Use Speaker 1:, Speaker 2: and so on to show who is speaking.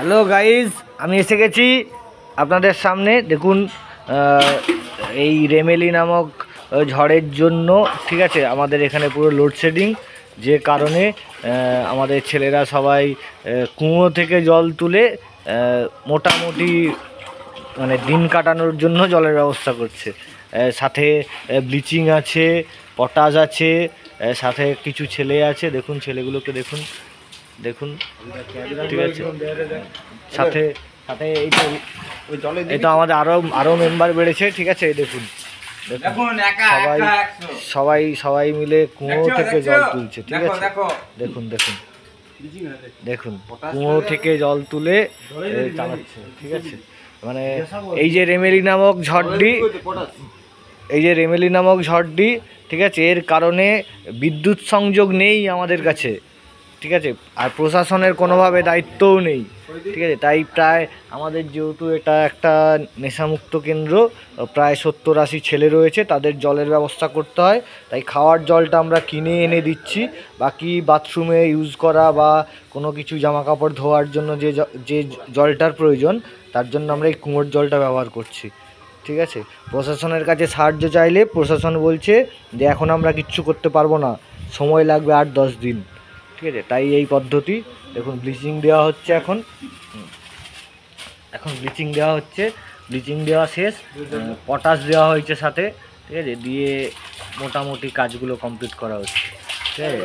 Speaker 1: Hello guys, আমি এসে গেছি আপনাদের সামনে। দেখুন, এই রেমেলি নামক ঝড়ের জন্য ঠিক আছে আমাদের এখানে পুরো লোডশেডিং, যে কারণে আমাদের ছেলেরা সবাই কুয়ো থেকে জল তুলে মোটামুটি মানে দিন কাটানোর জন্য জলের ব্যবস্থা করছে। সাথে ব্লিচিং আছে, পটাশ আছে, সাথে কিছু ছেলে আছে। দেখুন ছেলেগুলোকে দেখুন দেখুন ঠিক আছে। সাথে সাথে এই তো আমাদের আরও মেম্বার বেড়েছে, ঠিক আছে। দেখুন সবাই সবাই সবাই মিলে কুয়ো থেকে জল তুলছে, ঠিক আছে। দেখুন দেখুন দেখুন কুয়ো থেকে জল তুলে চালাচ্ছে, ঠিক আছে। মানে এই যে রেমেলি নামক ঝড়টি, ঠিক আছে, এর কারণে বিদ্যুৎ সংযোগ নেই আমাদের কাছে, ঠিক আছে। আর প্রশাসনের কোনোভাবে দায়িত্বও নেই, ঠিক আছে। তাই প্রায় আমাদের যেহেতু এটা একটা নেশামুক্ত কেন্দ্র, প্রায় 70-80 ছেলে রয়েছে, তাদের জলের ব্যবস্থা করতে হয়। তাই খাওয়ার জলটা আমরা কিনে এনে দিচ্ছি। বাকি বাথরুমে ইউজ করা বা কোনো কিছু জামা কাপড় ধোয়ার জন্য যে জলটার প্রয়োজন, তার জন্য আমরা এই কুয়োর জলটা ব্যবহার করছি, ঠিক আছে। প্রশাসনের কাছে সাহায্য চাইলে প্রশাসন বলছে যে এখন আমরা কিচ্ছু করতে পারবো না, সময় লাগবে 8-10 দিন, ঠিক আছে। তাই এই পদ্ধতি। দেখুন ব্লিচিং দেওয়া হচ্ছে, এখন ব্লিচিং দেওয়া হচ্ছে, ব্লিচিং দেওয়া শেষ, পটাশ দেওয়া হয়েছে সাথে, ঠিক আছে। দিয়ে মোটামুটি কাজগুলো কমপ্লিট করা হচ্ছে, ঠিক আছে।